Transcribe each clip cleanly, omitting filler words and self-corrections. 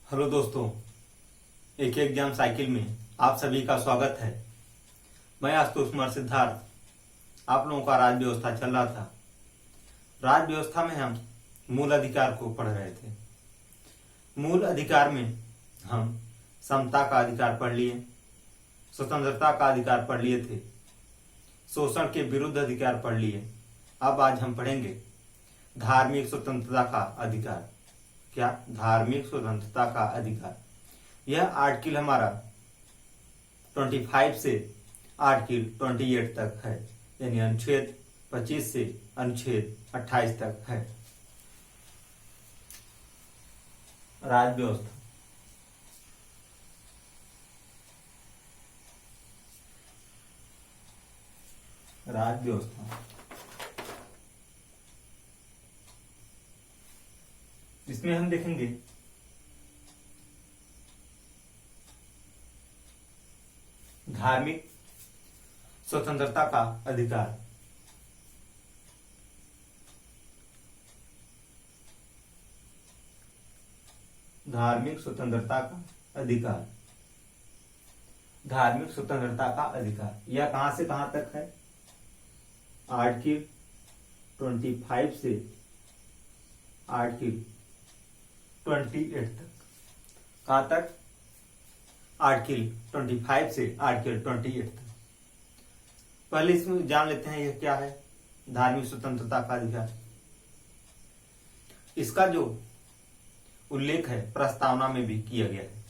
Hello दोस्तों, एक exam cycle में आप सभी का स्वागत है। मैं आशुतोष कुमार सिद्धार्थ। आप लोगों का राज्य व्यवस्था चल रहा था। राज्य व्यवस्था में हम मूल अधिकार को पढ़ रहे थे। मूल अधिकार में हम समता का अधिकार पढ़ लिए, स्वतंत्रता का अधिकार पढ़ लिए थे, शोषण के विरुद्ध अधिकार पढ़ लिए। अब आज हम पढ़ेंगे धार्मिक स्वतंत्रता का अधिकार। क्या? धार्मिक स्वतंत्रता का अधिकार। यह आर्टिकल हमारा 25 से आर्टिकल 28 तक है, यानी अनुच्छेद 25 से अनुच्छेद 28 तक है। राज्य व्यवस्था। राज्य व्यवस्था इसमें हम देखेंगे धार्मिक स्वतंत्रता का अधिकार। धार्मिक स्वतंत्रता का अधिकार। धार्मिक स्वतंत्रता का अधिकार यह कहां से कहां तक है? आर्टिकल 25 से आर्टिकल 28 तक। कहां तक? आर्टिकल 25 से आर्टिकल 28 तक। पहले इसमें जान लेते हैं यह क्या है धार्मिक स्वतंत्रता का अधिकार। इसका जो उल्लेख है प्रस्तावना में भी किया गया है,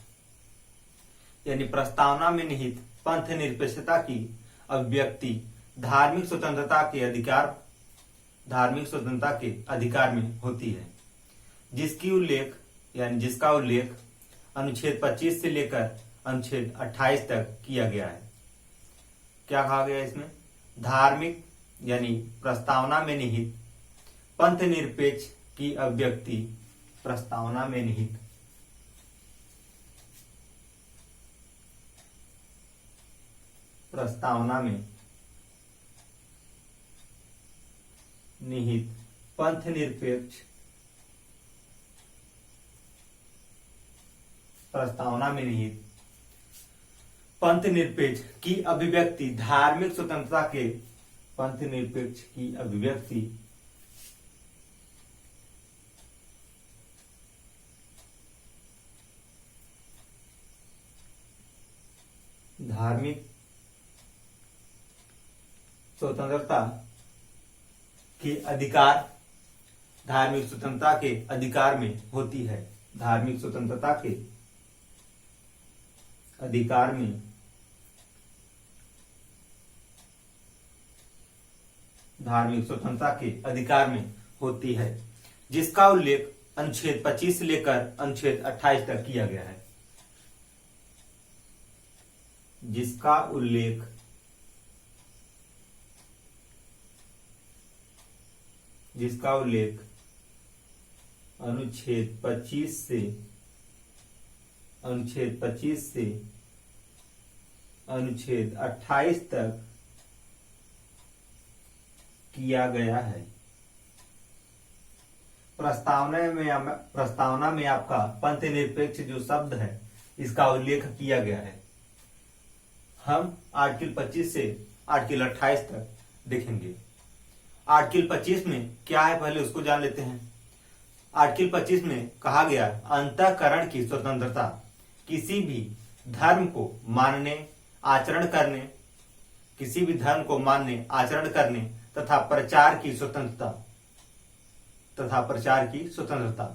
यानी प्रस्तावना में निहित पंथ निरपेक्षता की अभिव्यक्ति धार्मिक स्वतंत्रता के अधिकार, धार्मिक स्वतंत्रता के अधिकार में होती है, जिसकी उल्लेख यानी जिसका उल्लेख अनुच्छेद 25 से लेकर अनुच्छेद 28 तक किया गया है। क्या कहा गया है इसमें? धार्मिक यानी प्रस्तावना में निहित पंथ निरपेक्ष की अभिव्यक्ति, प्रस्तावना में निहित प्रस्तावना में निहित पंथ निरपेक्ष, प्रस्तावना में निहित पंथ निरपेक्ष की अभिव्यक्ति धार्मिक स्वतंत्रता के पंथ निरपेक्ष की अभिव्यक्ति धार्मिक स्वतंत्रता के अधिकार, धार्मिक स्वतंत्रता के अधिकार में होती है। धार्मिक स्वतंत्रता के अधिकार में धार्मिक स्वतंत्रता के अधिकार में होती है, जिसका उल्लेख अनुच्छेद 25 से लेकर अनुच्छेद 28 तक किया गया है। जिसका उल्लेख अनुच्छेद 25 से अनुच्छेद 28 तक किया गया है। प्रस्तावना में आपका पंथ निरपेक्ष जो शब्द है इसका उल्लेख किया गया है। हम आर्टिकल 25 से आर्टिकल 28 तक देखेंगे। आर्टिकल 25 में क्या है पहले उसको जान लेते हैं। आर्टिकल 25 में कहा गया अंतःकरण की स्वतंत्रता, किसी भी धर्म को मानने, आचरण करने, किसी भी धर्म को मानने, आचरण करने तथा प्रचार की स्वतंत्रता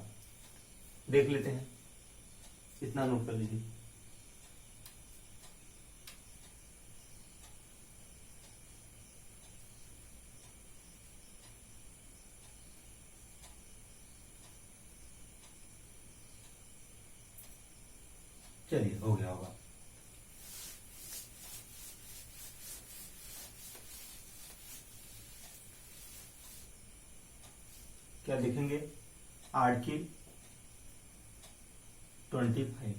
देख लेते हैं। इतना नोट कर लीजिए। चलिए, हो गया होगा। क्या देखेंगे? आर्टिकल 25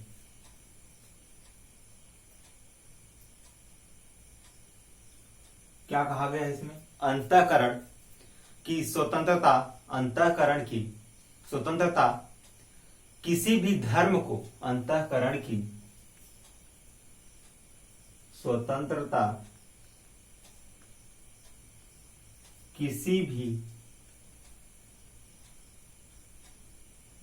क्या कहा गया है इसमें? अंतःकरण की स्वतंत्रता, अंतःकरण की स्वतंत्रता किसी भी धर्म को अंतःकरण की स्वतंत्रता, किसी भी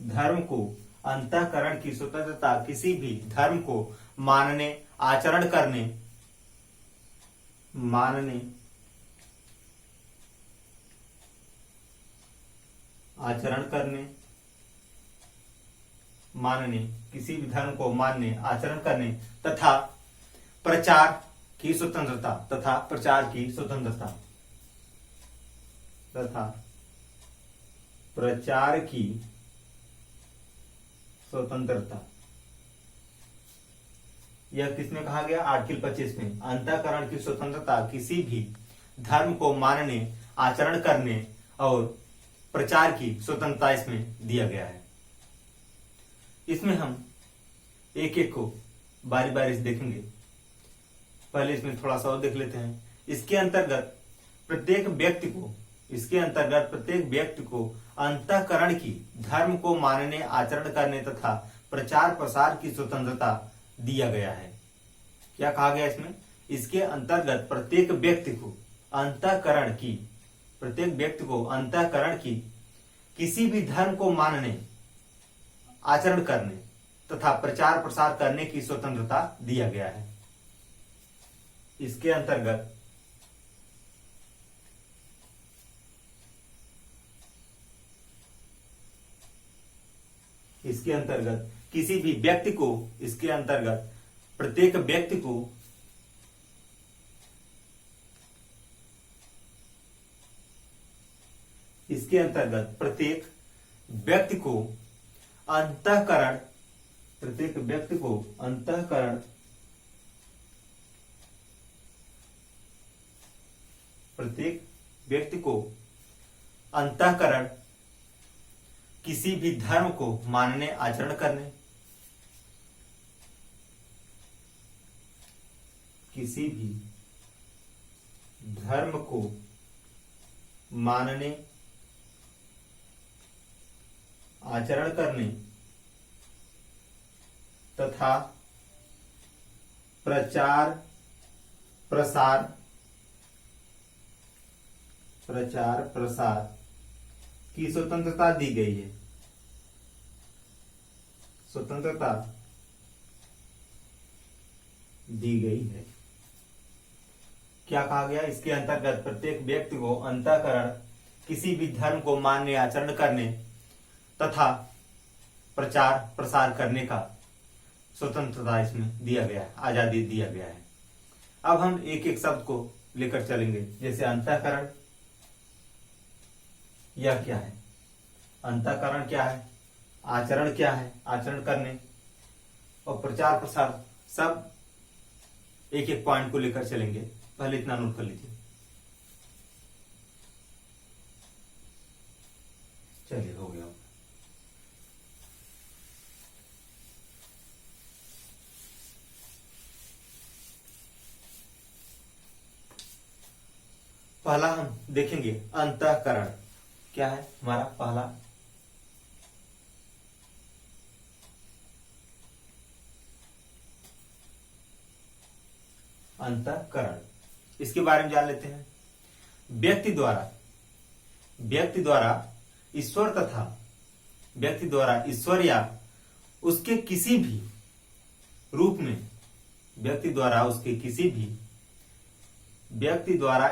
धर्म को अंतःकरण की स्वतंत्रता, किसी भी धर्म को मानने, आचरण करने, आचरण करने, मानने, किसी भी धर्म को मानने, आचरण करने तथा प्रचार की स्वतंत्रता, तथा प्रचार की स्वतंत्रता, तथा प्रचार की स्वतंत्रता। यह किसमें कहा गया? आर्टिकल 25 में। अंतःकरण की स्वतंत्रता किसी भी धर्म को मानने, आचरण करने और प्रचार की स्वतंत्रता इसमें दिया गया है। इसमें हम एक एक को बारी बारी से देखेंगे। पहले इसमें थोड़ा सा और देख लेते हैं। इसके अंतर्गत प्रत्येक व्यक्ति को अंतःकरण की, धर्म को मानने, आचरण करने तथा प्रचार प्रसार की स्वतंत्रता दिया गया है। क्या कहा गया इसमें? इसके अंतर्गत प्रत्येक व्यक्ति को अंतःकरण की, किसी भी धर्म को मानने, आचरण करने तथा प्रचार प्रसार करने की स्वतंत्रता दिया गया है। इसके अंतर्गत किसी भी व्यक्ति को, प्रत्येक व्यक्ति को अंतःकरण किसी भी धर्म को मानने, आचरण करने, किसी भी धर्म को मानने, आचरण करने तथा प्रचार प्रसार की स्वतंत्रता दी गई है। क्या कहा गया? इसके अंतर्गत प्रत्येक व्यक्ति को अंतःकरण किसी भी धर्म को मानने, आचरण करने तथा प्रचार प्रसार करने का स्वतंत्रता इसमें दिया गया है, आजादी दिया गया है। अब हम एक एक शब्द को लेकर चलेंगे। जैसे अंतःकरण, यह क्या है? अंतःकरण क्या है? आचरण क्या है? आचरण करने और प्रचार प्रसार, सब एक एक पॉइंट को लेकर चलेंगे। पहले इतना नोट कर लीजिए। चलिए, हो गया। पहला हम देखेंगे अंतःकरण क्या है। हमारा पहला अंतःकरण, इसके बारे में जान लेते हैं। व्यक्ति द्वारा ईश्वर या उसके किसी भी रूप में, व्यक्ति द्वारा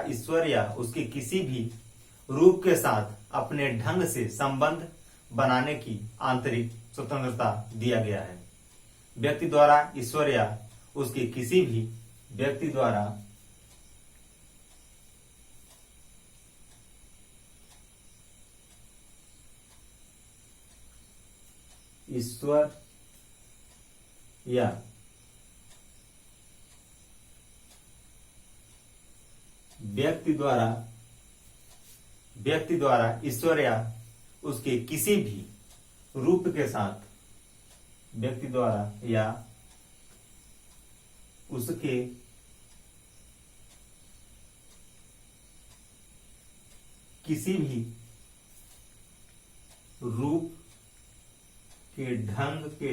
ईश्वर या उसके किसी भी रूप के साथ अपने ढंग से संबंध बनाने की आंतरिक स्वतंत्रता दिया गया है। व्यक्ति द्वारा ईश्वर या उसके किसी भी व्यक्ति द्वारा ईश्वर या व्यक्ति द्वारा ईश्वर या उसके किसी भी रूप के साथ, व्यक्ति द्वारा या उसके किसी भी रूप के ढंग के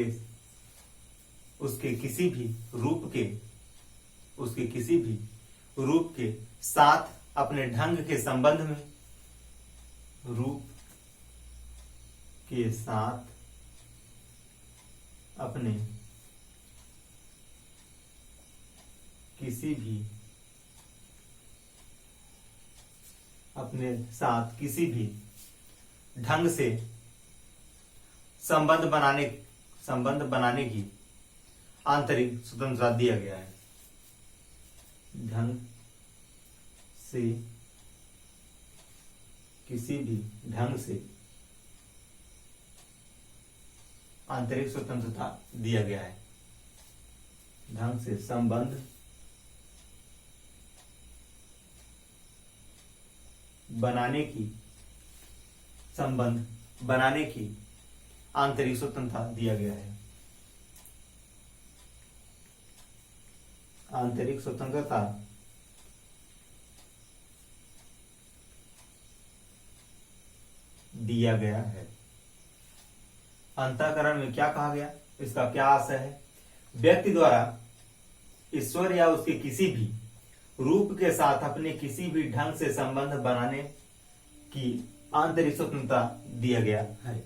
उसके किसी भी रूप के साथ अपने ढंग के संबंध में, रूप के साथ अपने किसी भी ढंग से संबंध बनाने की आंतरिक स्वतंत्रता दिया गया है। ढंग से किसी भी ढंग से आंतरिक स्वतंत्रता दिया गया है। ढंग से संबंध बनाने की आंतरिक स्वतंत्रता दिया गया है। आंतरिक स्वतंत्रता दिया गया है। अंतःकरण में क्या कहा गया, इसका क्या आशय है? व्यक्ति द्वारा ईश्वर या उसके किसी भी रूप के साथ अपने किसी भी ढंग से संबंध बनाने की आंतरिक स्वतंत्रता दिया गया है।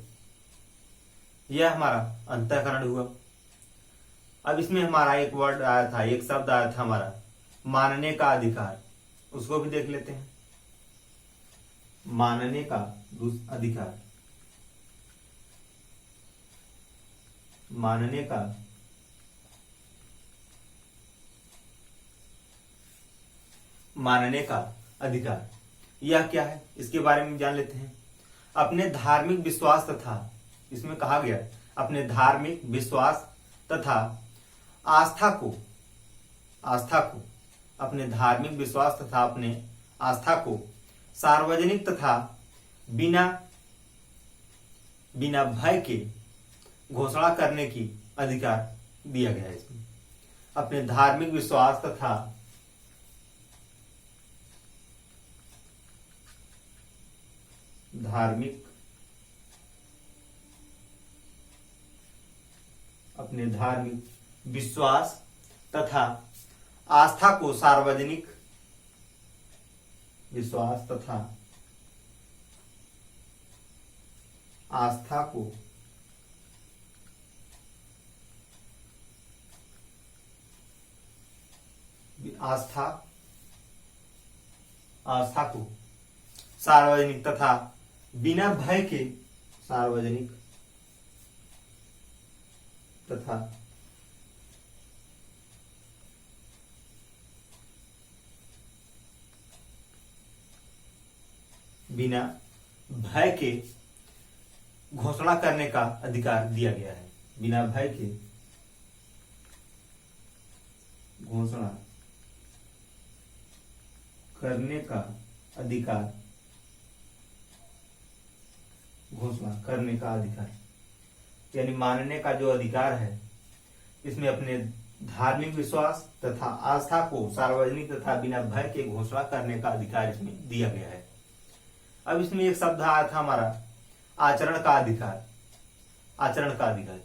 यह हमारा अंतःकरण हुआ। अब इसमें हमारा एक वर्ड आया था, एक शब्द आया था हमारा मानने का अधिकार, उसको भी देख लेते हैं। मानने का अधिकार, मानने का अधिकार, यह क्या है इसके बारे में जान लेते हैं। अपने धार्मिक विश्वास तथा, इसमें कहा गया अपने धार्मिक विश्वास तथा आस्था को अपने धार्मिक विश्वास तथा अपने आस्था को सार्वजनिक तथा बिना भय के घोषणा करने की अधिकार दिया गया है। इसमें अपने धार्मिक विश्वास तथा अपने धार्मिक विश्वास तथा आस्था को सार्वजनिक विश्वास तथा आस्था को सार्वजनिक तथा बिना भय के सार्वजनिक तथा बिना भय के घोषणा करने का अधिकार दिया गया है। बिना भय के घोषणा करने का अधिकार, यानी मानने का जो अधिकार है, इसमें अपने धार्मिक विश्वास तथा आस्था को सार्वजनिक तथा बिना भय के घोषणा करने का अधिकार इसमें दिया गया है। अब इसमें एक शब्द आया था हमारा आचरण का अधिकार।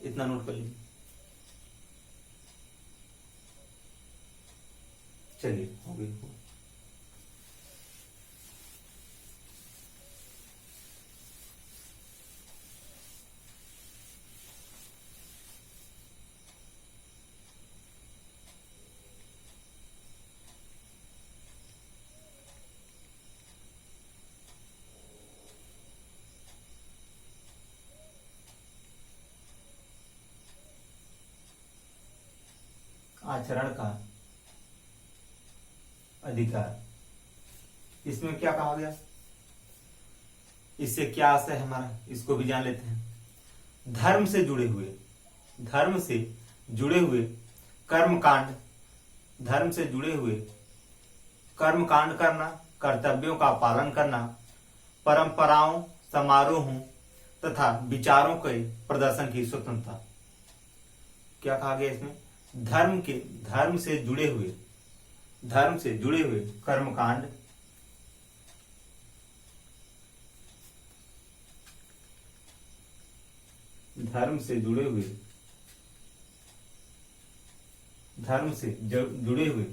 इतना नोट कर लीजिए। चलिए हो गई। आचरण का अधिकार, इसमें क्या कहा गया, इससे क्या आशय है हमारा, इसको भी जान लेते हैं। धर्म से जुड़े हुए कर्मकांड करना, कर्तव्यों का पालन करना, परंपराओं, समारोहों तथा विचारों के प्रदर्शन की स्वतंत्रता। क्या कहा गया इसमें? धर्म से जुड़े हुए कर्मकांड, धर्म से जुड़े हुए, धर्म से जुड़े हुए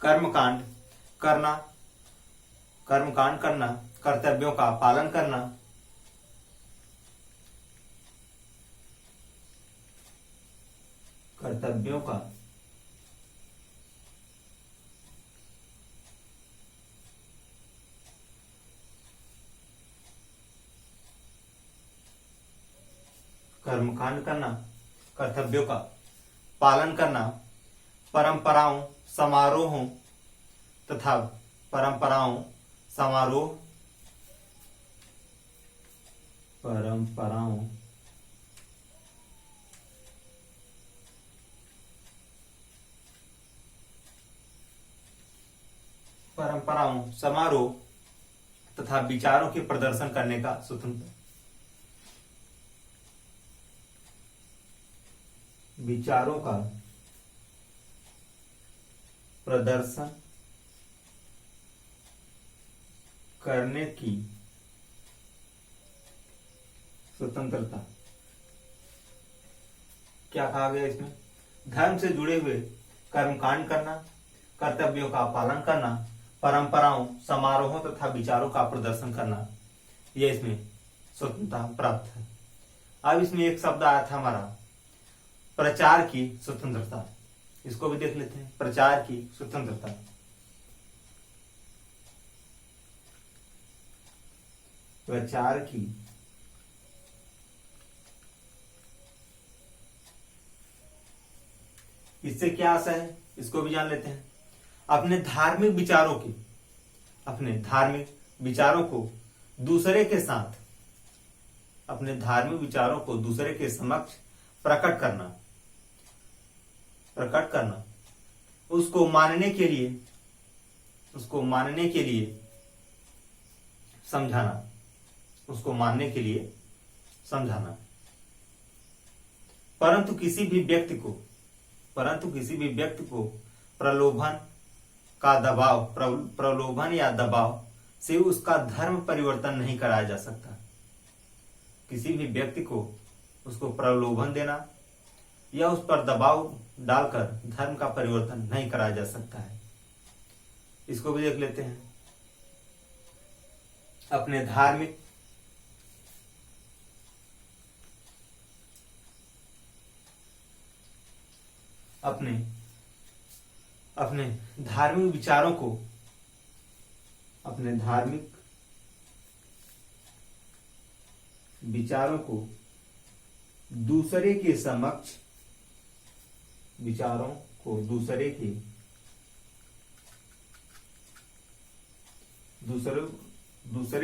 कर्मकांड करना, कर्मकांड करना, कर्तव्यों का पालन करना, कर्तव्यों का कर्मकांड करना, कर्तव्यों का पालन करना, परंपराओं, समारोहों तथा परंपराओं, समारोह, परंपराओं, परंपराओं, समारोह तथा विचारों के प्रदर्शन करने का स्वतंत्र, विचारों का प्रदर्शन करने की स्वतंत्रता। क्या कहा गया इसमें? धर्म से जुड़े हुए कर्मकांड करना, कर्तव्यों का पालन करना, परंपराओं, समारोहों तथा विचारों का प्रदर्शन करना, यह इसमें स्वतंत्रता प्राप्त है। अब इसमें एक शब्द आया था हमारा प्रचार की स्वतंत्रता, इसको भी देख लेते हैं। प्रचार की स्वतंत्रता, प्रचार की इससे क्या आशा है, इसको भी जान लेते हैं। अपने धार्मिक विचारों की, अपने धार्मिक विचारों को दूसरे के साथ, अपने धार्मिक विचारों को दूसरे के समक्ष प्रकट करना, प्रकट करना, उसको मानने के लिए, उसको मानने के लिए समझाना, उसको मानने के लिए समझाना। परंतु किसी भी व्यक्ति को, परंतु किसी भी व्यक्ति को प्रलोभन का दबाव, प्रलोभन या दबाव से उसका धर्म परिवर्तन नहीं कराया जा सकता। किसी भी व्यक्ति को उसको प्रलोभन देना या उस पर दबाव डालकर धर्म का परिवर्तन नहीं कराया जा सकता है। इसको भी देख लेते हैं। अपने धार्मिक, अपने अपने धार्मिक विचारों को, अपने धार्मिक विचारों को दूसरे के समक्ष, विचारों को दूसरे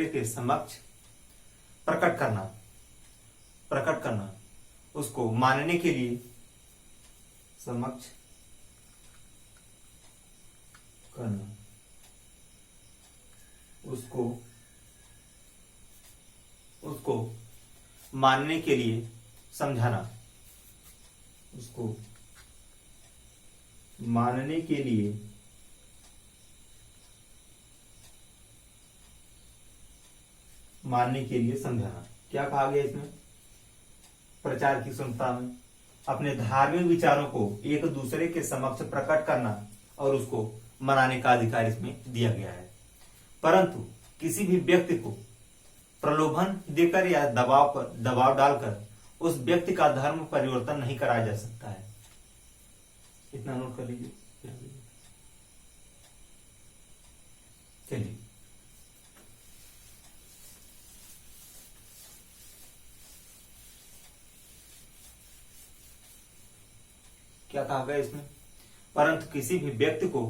के समक्ष प्रकट करना, प्रकट करना, उसको मानने के लिए, समक्ष करना, उसको मानने के लिए समझाना, उसको मानने के लिए समझाना। क्या कहा गया इसमें? प्रचार की स्वतंत्रता में अपने धार्मिक विचारों को एक दूसरे के समक्ष प्रकट करना और उसको मनाने का अधिकार इसमें दिया गया है। परंतु किसी भी व्यक्ति को प्रलोभन देकर या दबाव डालकर उस व्यक्ति का धर्म परिवर्तन नहीं कराया जा सकता है। इतना नोट कर लीजिए। चलिए, क्या कहा गया इसमें? परंतु किसी भी व्यक्ति को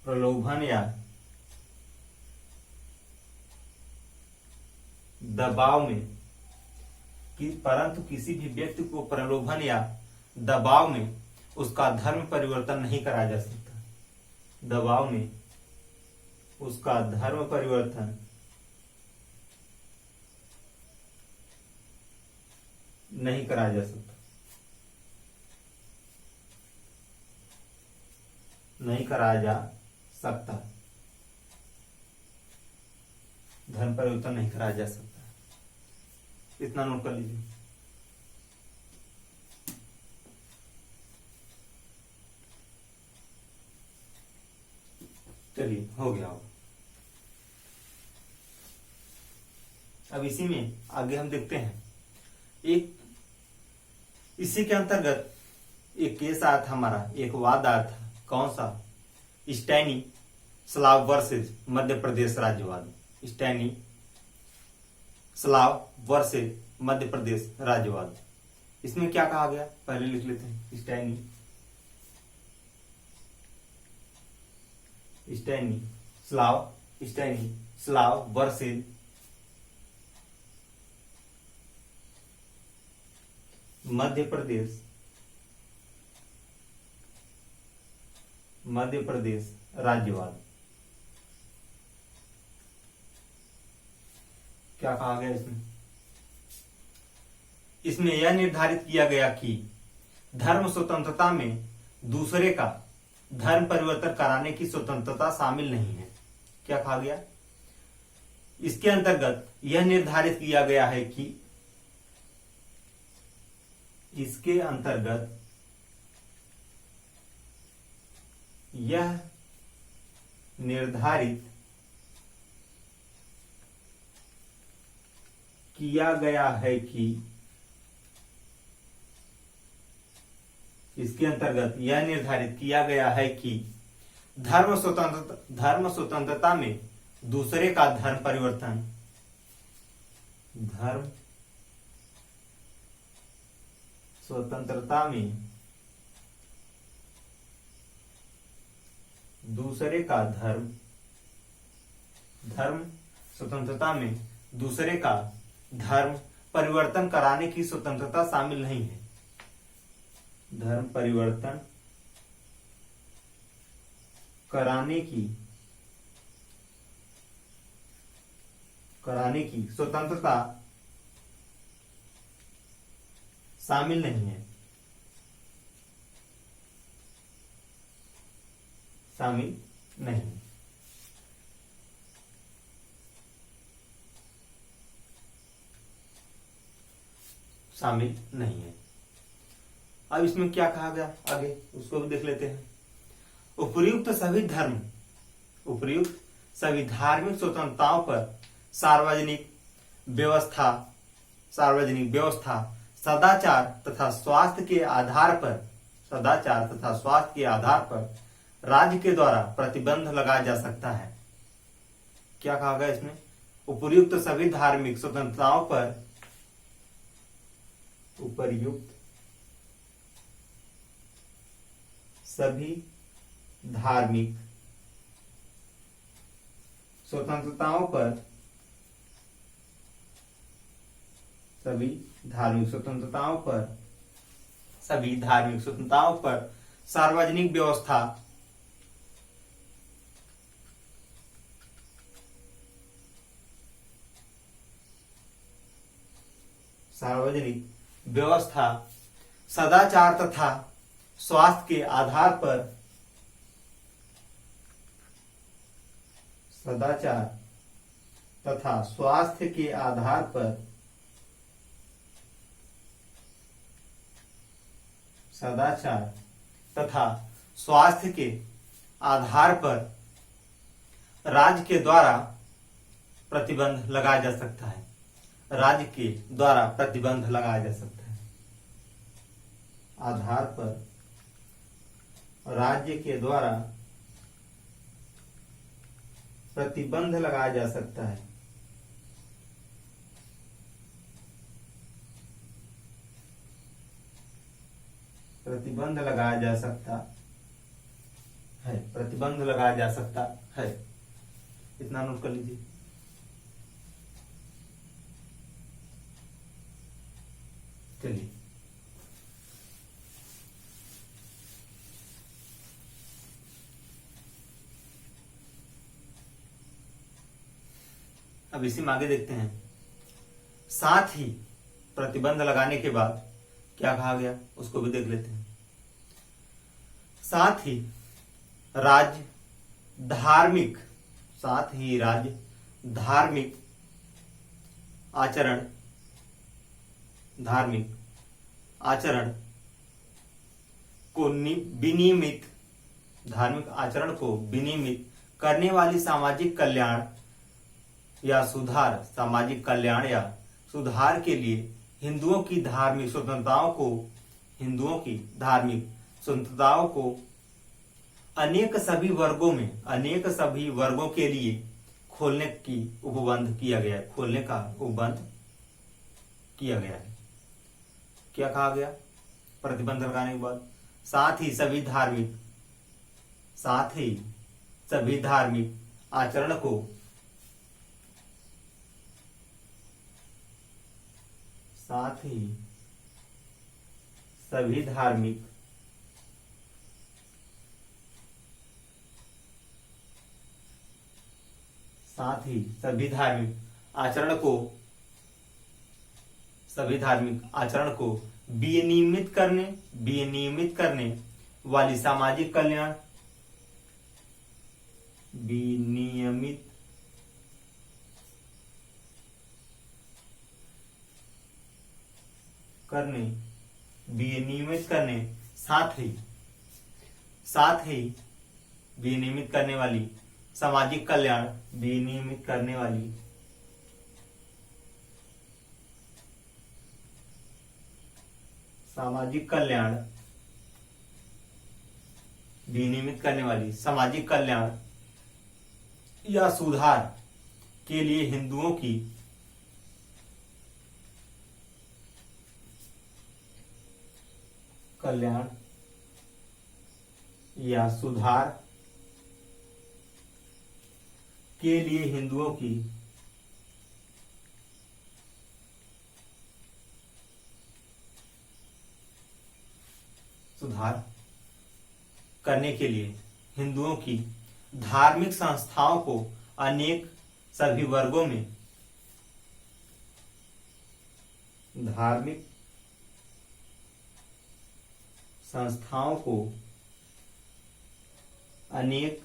प्रलोभन या दबाव में, परंतु किसी भी व्यक्ति को प्रलोभन या दबाव में उसका धर्म परिवर्तन नहीं कराया जा सकता। दबाव में उसका धर्म परिवर्तन नहीं कराया जा सकता। नहीं कराया जा सकता, धर्म परिवर्तन नहीं कराया जा सकता। इतना नोट कर लीजिए। चलिए हो गया होगा। अब इसी में आगे हम देखते हैं, एक इसी के अंतर्गत एक केस आया था हमारा, एक वाद आया था। कौन सा? स्टैनी Slav versus Madhya Pradesh राज्यवाद। स्टैनी Slav versus Madhya Pradesh राज्यवाद। इसमें क्या कहा गया पहले लिख लेते हैं। स्टैनी स्लाव वर्सेस मध्य प्रदेश राज्यवाद। क्या कहा गया इसमें यह निर्धारित किया गया कि धर्म स्वतंत्रता में दूसरे का धर्म परिवर्तन कराने की स्वतंत्रता शामिल नहीं है। क्या कहा गया? इसके अंतर्गत यह निर्धारित किया गया है कि इसके अंतर्गत यह निर्धारित किया गया है कि इसके अंतर्गत यह निर्धारित किया गया है कि धर्म स्वतंत्रता में दूसरे का धर्म परिवर्तन स्वतंत्रता में दूसरे का स्वतंत्रता में दूसरे का धर्म परिवर्तन कराने की स्वतंत्रता शामिल नहीं है। धर्म परिवर्तन कराने की स्वतंत्रता शामिल नहीं है। शामिल नहीं है। शामिल नहीं है। अब इसमें क्या कहा गया आगे उसको भी देख लेते हैं। उपर्युक्त सभी धार्मिक स्वतंत्रताओं पर सार्वजनिक व्यवस्था सदाचार तथा स्वास्थ्य के आधार पर राज्य के द्वारा प्रतिबंध लगाया जा सकता है। क्या कहा गया इसमें? उपर्युक्त सभी धार्मिक स्वतंत्रताओं पर सभी धार्मिक स्वतंत्रताओं पर सार्वजनिक व्यवस्था सदाचार तथा स्वास्थ्य के आधार पर राज्य के द्वारा प्रतिबंध लगाया जा सकता है। राज्य के द्वारा प्रतिबंध लगाया जा सकता है। आधार पर राज्य के द्वारा प्रतिबंध लगाया जा सकता है। प्रतिबंध लगाया जा सकता है। इतना नोट कर लीजिए। चलिए अब इसी में आगे देखते हैं। साथ ही प्रतिबंध लगाने के बाद क्या कहा गया उसको भी देख लेते हैं। साथ ही राज्य धार्मिक, साथ ही राज्य धार्मिक आचरण, धार्मिक आचरण को विनियमित, धार्मिक आचरण को विनियमित करने वाली सामाजिक कल्याण या सुधार, सामाजिक कल्याण या सुधार के लिए हिंदुओं की धार्मिक स्वतंत्रताओं को, हिंदुओं की धार्मिक स्वतंत्रताओं को अनेक सभी वर्गों के लिए खोलने की उपबंध किया गया है, खोलने का उपबंध किया गया है। क्या कहा गया? प्रतिबंध लगाने के बाद साथ ही सभी धार्मिक आचरण को सभी धार्मिक आचरण को विनियमित करने वाली सामाजिक कल्याण, विनियमित करने साथ ही विनियमित करने वाली सामाजिक कल्याण, विनियमित करने वाली सामाजिक कल्याण, विनियमित करने वाली सामाजिक कल्याण या सुधार के लिए हिंदुओं की कल्याण या सुधार के लिए हिंदुओं की सुधार करने के लिए हिंदुओं की धार्मिक संस्थाओं को अनेक सभी वर्गों में, धार्मिक संस्थाओं को अनेक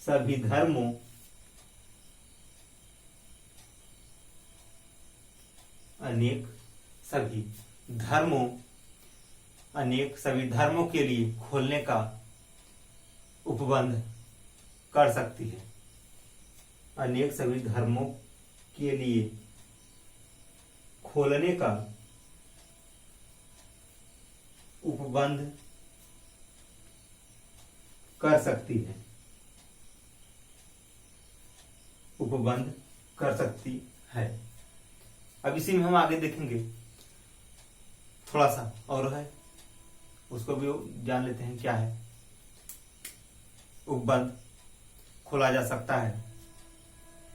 सभी धर्मों, अनेक सभी धर्मों के लिए खोलने का उपबंध कर सकती है, अनेक सभी धर्मों के लिए खोलने का उपबंध कर सकती है, उपबंध कर सकती है। अब इसी में हम आगे देखेंगे, थोड़ा सा और है, उसको भी जान लेते हैं क्या है। उपबंध खोला जा सकता है।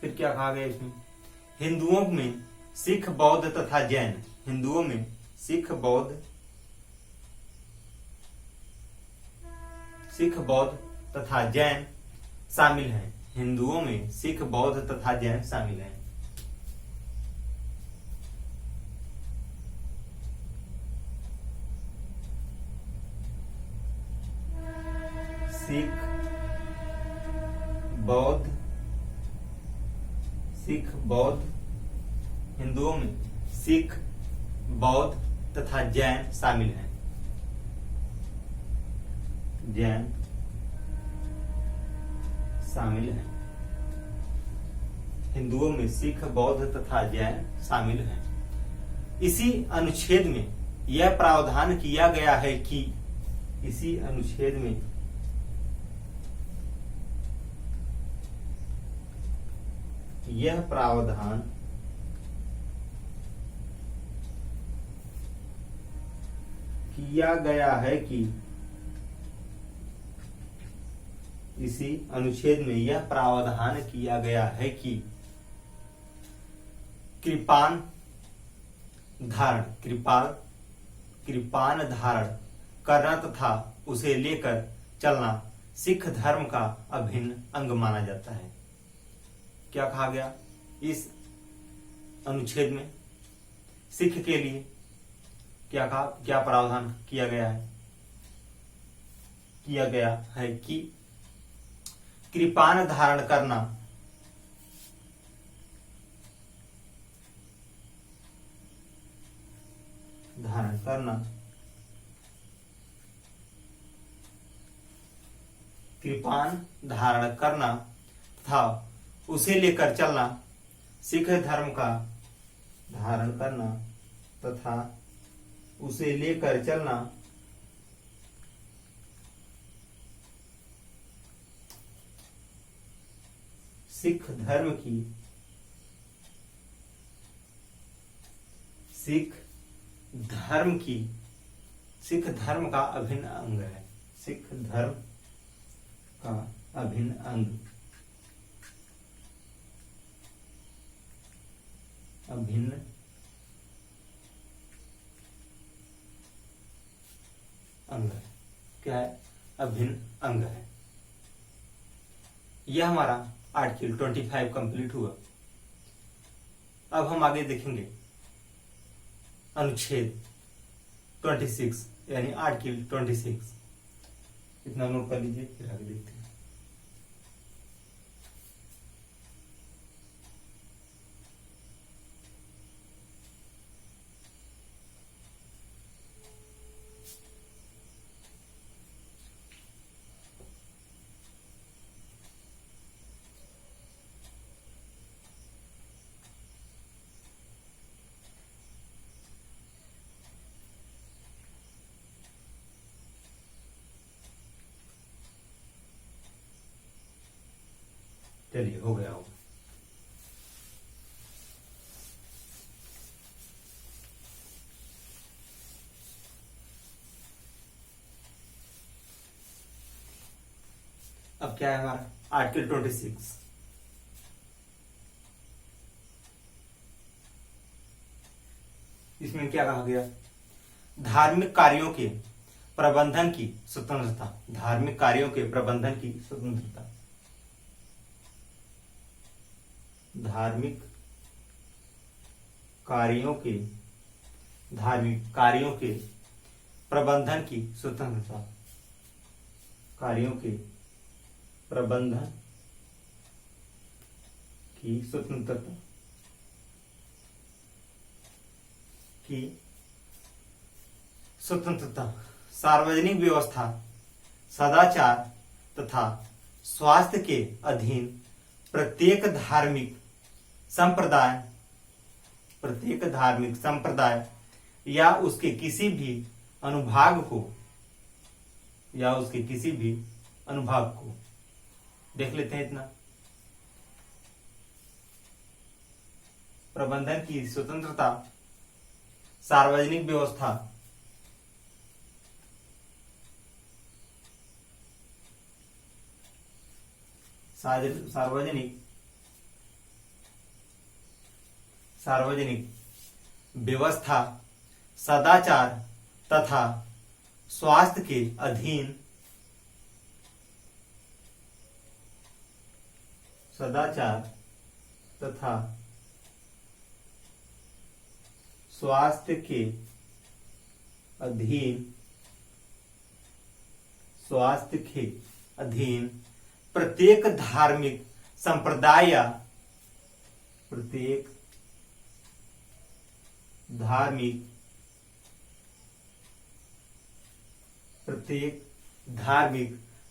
फिर क्या कहा गया इसमें? हिंदुओं में सिख, बौद्ध तथा जैन, हिंदुओं में सिख, बौद्ध तथा जैन शामिल हैं। हिंदुओं में सिख, बौद्ध तथा जैन शामिल हैं। सिख बौद्ध, हिंदुओं में सिख, बौद्ध तथा जैन शामिल हैं। जैन शामिल हैं। हिंदुओं में सिख, बौद्ध तथा जैन शामिल हैं। इसी अनुच्छेद में यह प्रावधान किया गया है कि, इसी अनुच्छेद में यह प्रावधान किया गया है कि, इसी अनुच्छेद में यह प्रावधान किया गया है कि कृपान धारण करना तथा उसे लेकर चलना सिख धर्म का अभिन्न अंग माना जाता है। क्या कहा गया इस अनुच्छेद में? सिख के लिए क्या प्रावधान किया गया है? किया गया है कि कृपान धारण करना कृपान धारण करना तथा उसे लेकर चलना सिख धर्म का धारण करना तथा उसे लेकर चलना सिख धर्म का अभिन्न अंग है। सिख धर्म का अभिन्न अंग है। क्या है? अभिन्न अंग है। यह हमारा आर्टिकल 25 कंप्लीट हुआ। अब हम आगे देखेंगे अनुच्छेद 26 यानी आर्टिकल 26। इतना नोट कर लीजिए, फिर आगे देखते हैं। चलिए, हो गया होगा। अब क्या है हमारा आर्टिकल 26। इसमें क्या कहा गया? धार्मिक कार्यों के प्रबंधन की स्वतंत्रता। धार्मिक कार्यों के प्रबंधन की स्वतंत्रता। धार्मिक कार्यों के प्रबंधन की स्वतंत्रता। कार्यों के प्रबंधन की स्वतंत्रता सार्वजनिक व्यवस्था, सदाचार तथा स्वास्थ्य के अधीन प्रत्येक धार्मिक संप्रदाय या उसके किसी भी अनुभाग को देख लेते हैं। इतना प्रबंधन की स्वतंत्रता, सार्वजनिक व्यवस्था, सार्वजनिक व्यवस्था, सदाचार तथा स्वास्थ्य के अधीन प्रत्येक धार्मिक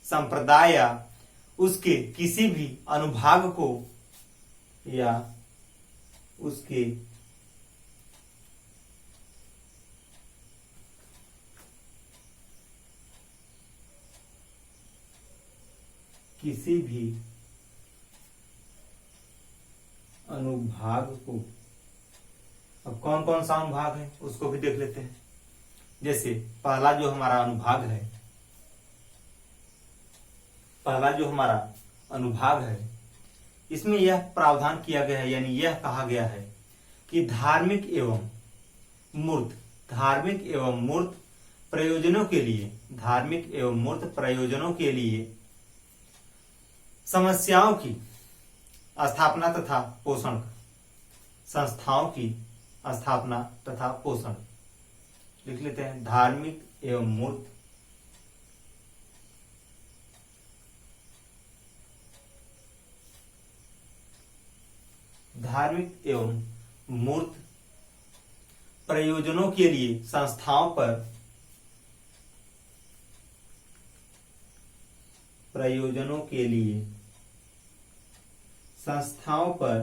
संप्रदाय या उसके किसी भी अनुभाग को या उसके किसी भी अनुभाग को। अब कौन कौन सा अनुभाग है उसको भी देख लेते हैं। जैसे पहला जो हमारा अनुभाग है, इसमें यह प्रावधान किया गया है, यानी यह कहा गया है कि धार्मिक एवं मूर्त प्रयोजनों के लिए समस्याओं की स्थापना तथा पोषण, संस्थाओं की स्थापना तथा पोषण। लिख लेते हैं। धार्मिक एवं मूर्त धार्मिक एवं मूर्त प्रयोजनों के लिए संस्थाओं पर प्रयोजनों के लिए संस्थाओं पर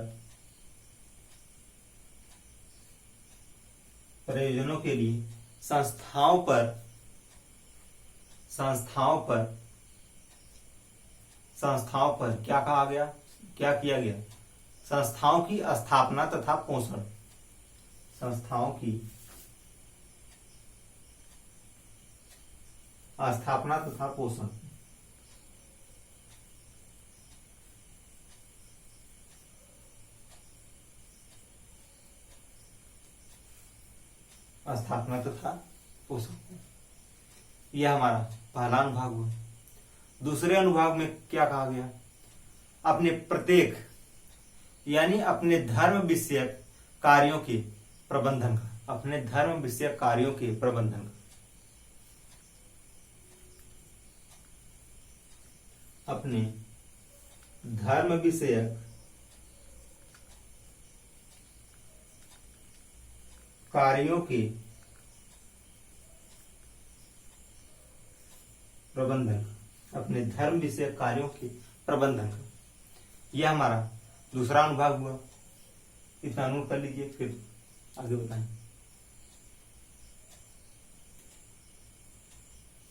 प्रयोजनों के लिए संस्थाओं पर क्या कहा गया, क्या किया गया? संस्थाओं की स्थापना तथा पोषण, संस्थाओं की स्थापना तथा पोषण, स्थापना तथा पोषण, यह हमारा पहला अनुभाग हुआ। दूसरे अनुभाग में क्या कहा गया? अपने प्रत्येक यानी अपने धर्म विषयक कार्यों के प्रबंधन का, अपने धर्म विषयक कार्यों के प्रबंधन का, अपने धर्म विषयक कार्यों के प्रबंधन, अपने धर्म विषय कार्यों के प्रबंधन का, यह हमारा दूसरा अनुभाग हुआ। इतना नोट कर लीजिए, फिर आगे बताएं।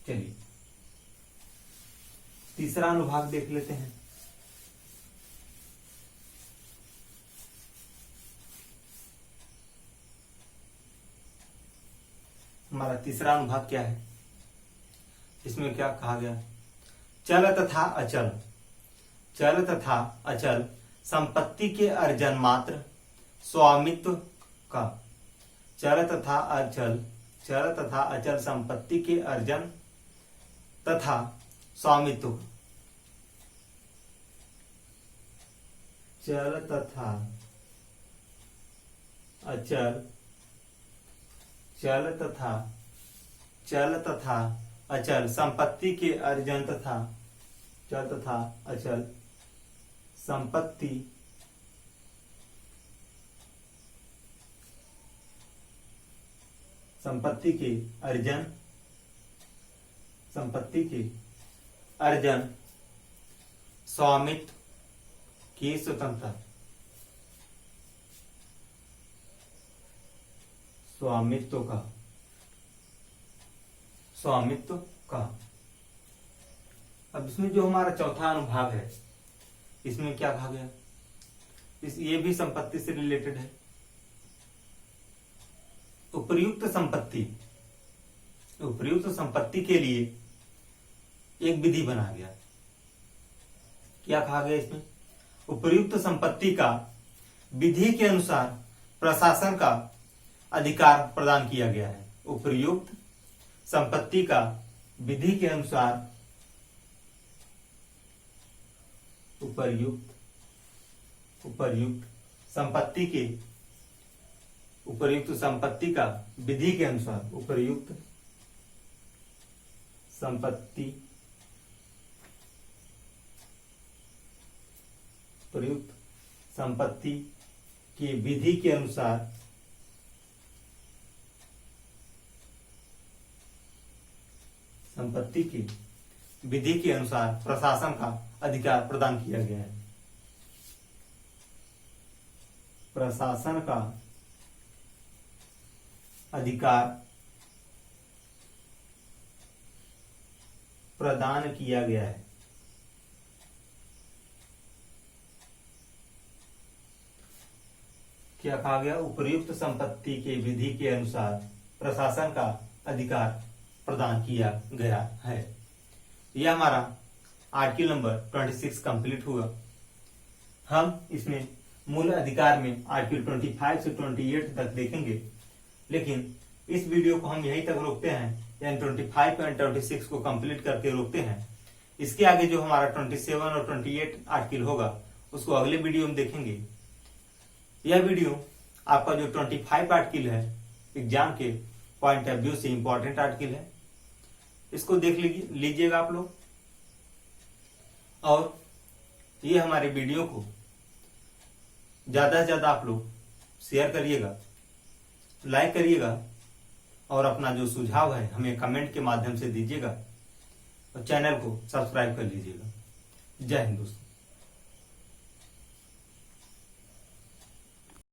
चलिए तीसरा अनुभाग देख लेते हैं। हमारा तीसरा अनुभाग क्या है? इसमें क्या कहा गया? चल तथा अचल, चल तथा अचल संपत्ति के अर्जन मात्र स्वामित्व का, चल तथा अचल संपत्ति के अर्जन तथा स्वामित्व का, चल तथा अचल, चल तथा अचल संपत्ति के अर्जन तथा, चल तथा अचल संपत्ति के अर्जन, संपत्ति के अर्जन, स्वामित्व की स्वतंत्रता, स्वामित्व का। अब इसमें जो हमारा चौथा अनुभाग है, इसमें क्या कहा गया? ये भी संपत्ति से रिलेटेड है। उपर्युक्त संपत्ति के लिए एक विधि बना गया। क्या कहा गया इसमें? उपर्युक्त संपत्ति का विधि के अनुसार प्रशासन का अधिकार प्रदान किया गया है। उपर्युक्त संपत्ति का विधि के अनुसार, उपर्युक्त संपत्ति का विधि के अनुसार, उपर्युक्त संपत्ति की विधि के अनुसार संपत्ति की विधि के अनुसार प्रशासन का अधिकार प्रदान किया गया है। प्रशासन का अधिकार प्रदान किया गया है। क्या कहा गया? उपर्युक्त संपत्ति के विधि के अनुसार प्रशासन का अधिकार प्रदान किया गया है। यह हमारा आर्टिकल नंबर 26 कंप्लीट हुआ। हम इसमें मूल अधिकार में आर्टिकल 25 से 28 तक देखेंगे, लेकिन इस वीडियो को हम यहीं तक रोकते हैं, यानी 25 और 26 को कंप्लीट करके रोकते हैं। इसके आगे जो हमारा 27 और 28 आर्टिकल होगा उसको अगले वीडियो में देखेंगे। यह वीडियो आपका जो 25 आर्टिकल है एग्जाम के पॉइंट ऑफ व्यू से इंपॉर्टेंट आर्टिकल है, इसको देख लीजिएगा आप लोग। और ये हमारे वीडियो को ज्यादा से ज्यादा आप लोग शेयर करिएगा, लाइक करिएगा और अपना जो सुझाव है हमें कमेंट के माध्यम से दीजिएगा और चैनल को सब्सक्राइब कर लीजिएगा। जय हिंद दोस्तों।